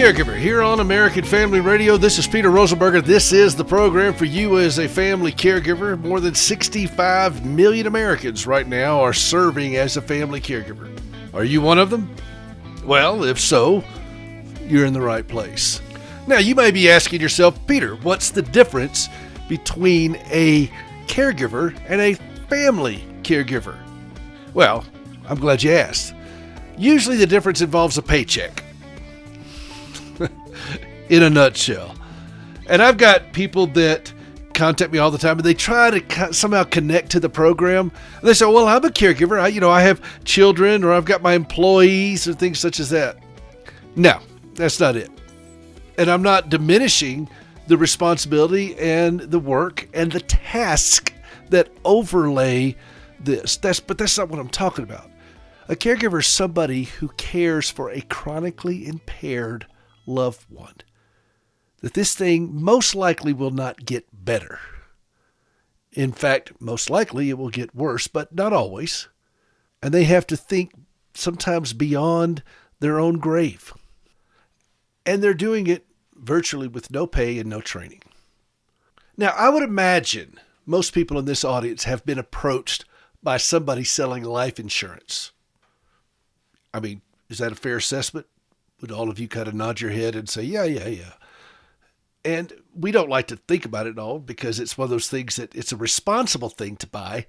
Caregiver here on American Family Radio. This is Peter Rosenberger. This is the program for you as a family caregiver. More than 65 million Americans right now are serving as a family caregiver. Are you one of them? Well, if so, you're in the right place. Now, you may be asking yourself, Peter, what's the difference between a caregiver and a family caregiver? Well, I'm glad you asked. Usually the difference involves a paycheck. In a nutshell. And I've got people that contact me all the time and they try to somehow connect to the program. And they say, well, I'm a caregiver. I have children, or I've got my employees, or things such as that. No, that's not it. And I'm not diminishing the responsibility and the work and the task that overlay this. But that's not what I'm talking about. A caregiver is somebody who cares for a chronically impaired loved one. That this thing most likely will not get better. In fact, most likely it will get worse, but not always. And they have to think sometimes beyond their own grave. And they're doing it virtually with no pay and no training. Now, I would imagine most people in this audience have been approached by somebody selling life insurance. I mean, is that a fair assessment? Would all of you kind of nod your head and say, yeah. And we don't like to think about it all because it's one of those things that it's a responsible thing to buy,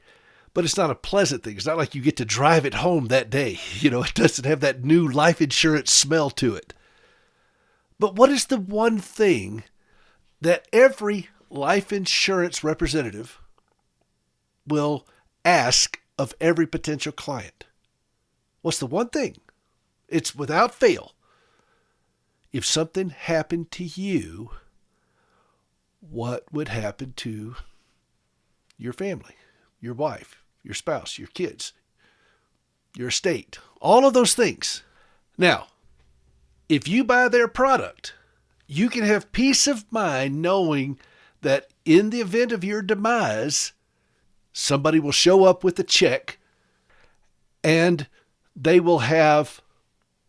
but it's not a pleasant thing. It's not like you get to drive it home that day. It doesn't have that new life insurance smell to it. But what is the one thing that every life insurance representative will ask of every potential client? What's the one thing? It's without fail. If something happened to you, what would happen to your family, your wife, your spouse, your kids, your estate, all of those things? Now, if you buy their product, you can have peace of mind knowing that in the event of your demise, somebody will show up with a check and they will have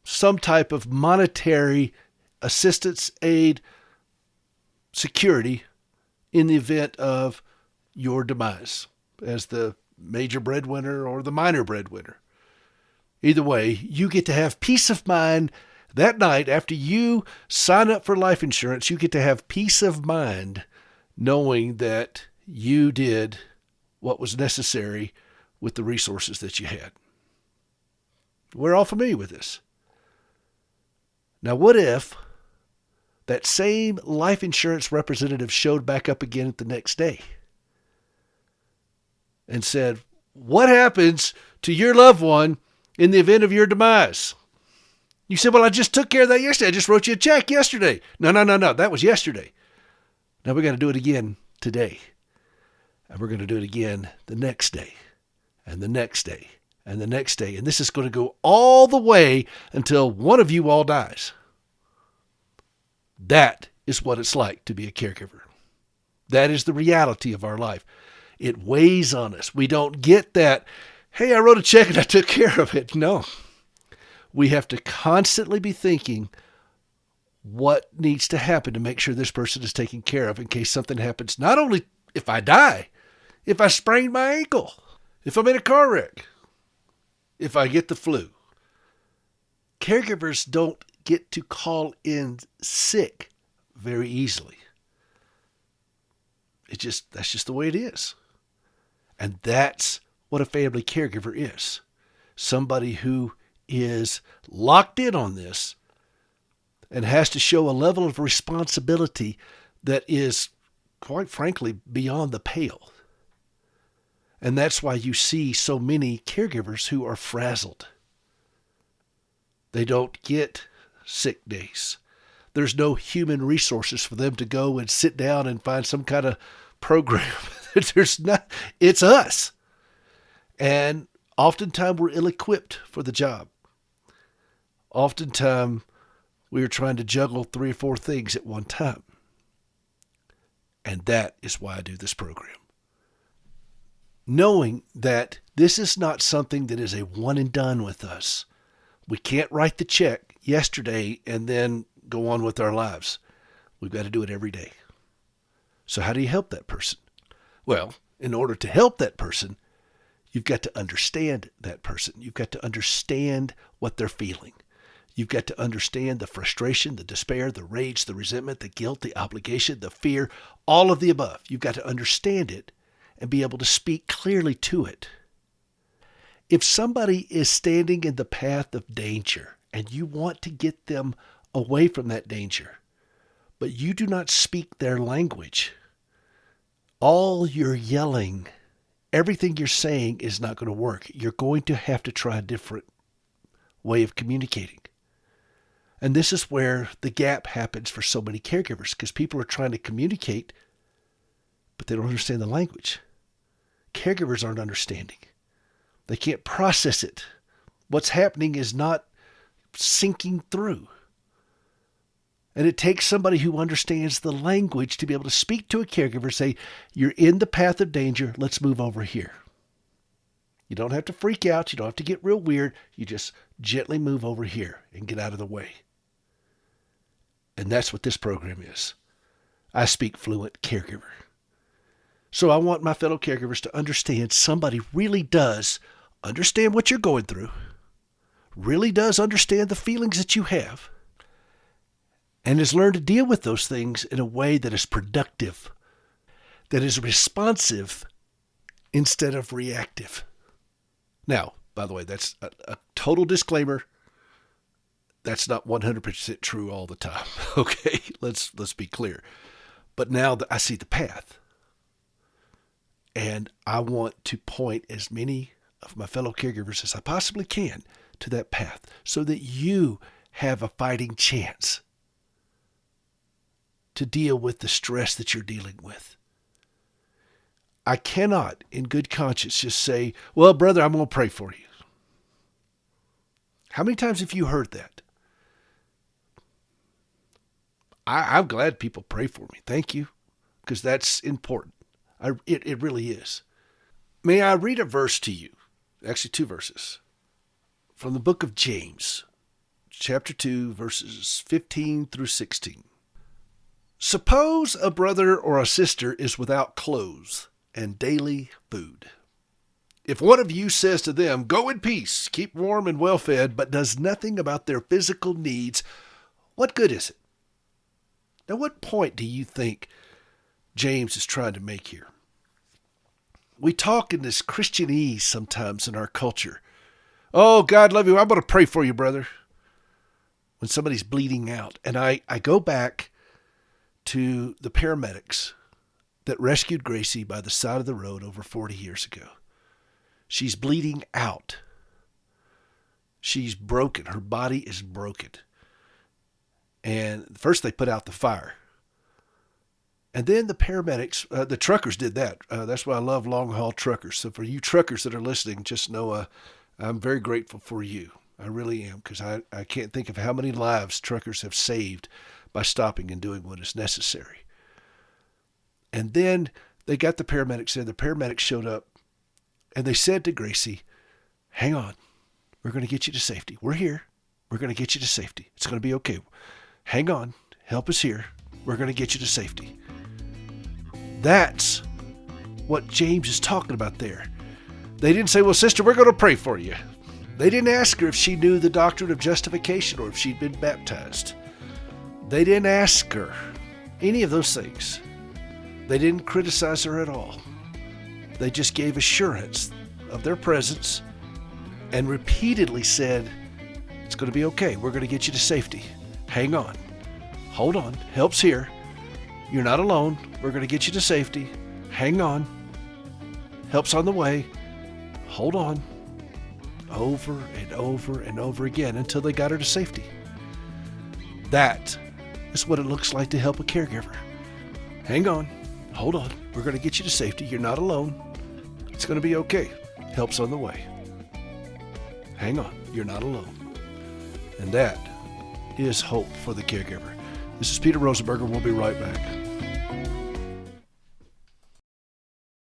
some type of monetary assistance, aid, security in the event of your demise as the major breadwinner or the minor breadwinner. Either way, you get to have peace of mind that night after you sign up for life insurance. You get to have peace of mind knowing that you did what was necessary with the resources that you had. We're all familiar with this. Now, what if that same life insurance representative showed back up again the next day and said, what happens to your loved one in the event of your demise? You said, well, I just took care of that yesterday. I just wrote you a check yesterday. No. That was yesterday. Now we got to do it again today. And we're going to do it again the next day and the next day and the next day. And this is going to go all the way until one of you all dies. That is what it's like to be a caregiver. That is the reality of our life. It weighs on us. We don't get that, hey, I wrote a check and I took care of it. No. We have to constantly be thinking what needs to happen to make sure this person is taken care of in case something happens. Not only if I die, if I sprain my ankle, if I'm in a car wreck, if I get the flu. Caregivers don't get to call in sick very easily. That's just the way it is. And that's what a family caregiver is. Somebody who is locked in on this and has to show a level of responsibility that is, quite frankly, beyond the pale. And that's why you see so many caregivers who are frazzled. They don't get sick days. There's no human resources for them to go and sit down and find some kind of program. It's us. And oftentimes we're ill-equipped for the job. Oftentimes we are trying to juggle 3 or 4 things at one time. And that is why I do this program. Knowing that this is not something that is a one and done with us. We can't write the check yesterday and then go on with our lives. We've got to do it every day. So how do you help that person? Well, in order to help that person, you've got to understand that person. You've got to understand what they're feeling. You've got to understand the frustration, the despair, the rage, the resentment, the guilt, the obligation, the fear, all of the above. You've got to understand it and be able to speak clearly to it. If somebody is standing in the path of danger and you want to get them away from that danger, but you do not speak their language, all your yelling, everything you're saying is not going to work. You're going to have to try a different way of communicating. And this is where the gap happens for so many caregivers, because people are trying to communicate, but they don't understand the language. Caregivers aren't understanding. They can't process it. What's happening is not sinking through. And it takes somebody who understands the language to be able to speak to a caregiver, say, you're in the path of danger, let's move over here. You don't have to freak out. You don't have to get real weird. You just gently move over here and get out of the way. And that's what this program is. I speak fluent caregiver. So I want my fellow caregivers to understand somebody really does understand what you're going through, really does understand the feelings that you have, and has learned to deal with those things in a way that is productive, that is responsive instead of reactive. Now, by the way, that's a total disclaimer. That's not 100% true all the time. Okay, let's be clear. But now that I see the path, and I want to point as many of my fellow caregivers as I possibly can to that path so that you have a fighting chance to deal with the stress that you're dealing with. I cannot, in good conscience, just say, well, brother, I'm going to pray for you. How many times have you heard that? I'm glad people pray for me. Thank you, because that's important. It really is. May I read a verse to you? Actually, 2 verses. From the book of James, chapter 2, verses 15 through 16. Suppose a brother or a sister is without clothes and daily food. If one of you says to them, go in peace, keep warm and well fed, but does nothing about their physical needs, what good is it? Now, what point do you think James is trying to make here? We talk in this Christianese sometimes in our culture. Oh, God love you. I'm going to pray for you, brother. When somebody's bleeding out. And I go back to the paramedics that rescued Gracie by the side of the road over 40 years ago. She's bleeding out. She's broken. Her body is broken. And first they put out the fire. And then the paramedics, the truckers did that. That's why I love long-haul truckers. So for you truckers that are listening, just know I'm very grateful for you. I really am, because I can't think of how many lives truckers have saved by stopping and doing what is necessary. And then they got the paramedics there. The paramedics showed up, and they said to Gracie, hang on. We're going to get you to safety. We're here. We're going to get you to safety. It's going to be okay. Hang on. Help us here. We're going to get you to safety. That's what James is talking about there. They didn't say, well, sister, we're going to pray for you. They didn't ask her if she knew the doctrine of justification or if she'd been baptized. They didn't ask her any of those things. They didn't criticize her at all. They just gave assurance of their presence and repeatedly said, it's going to be okay. We're going to get you to safety. Hang on. Hold on. Help's here. You're not alone. We're going to get you to safety. Hang on. Help's on the way. Hold on. Over and over and over again until they got her to safety. That is what it looks like to help a caregiver. Hang on. Hold on. We're going to get you to safety. You're not alone. It's going to be okay. Help's on the way. Hang on. You're not alone. And that is hope for the caregiver. This is Peter Rosenberger. We'll be right back.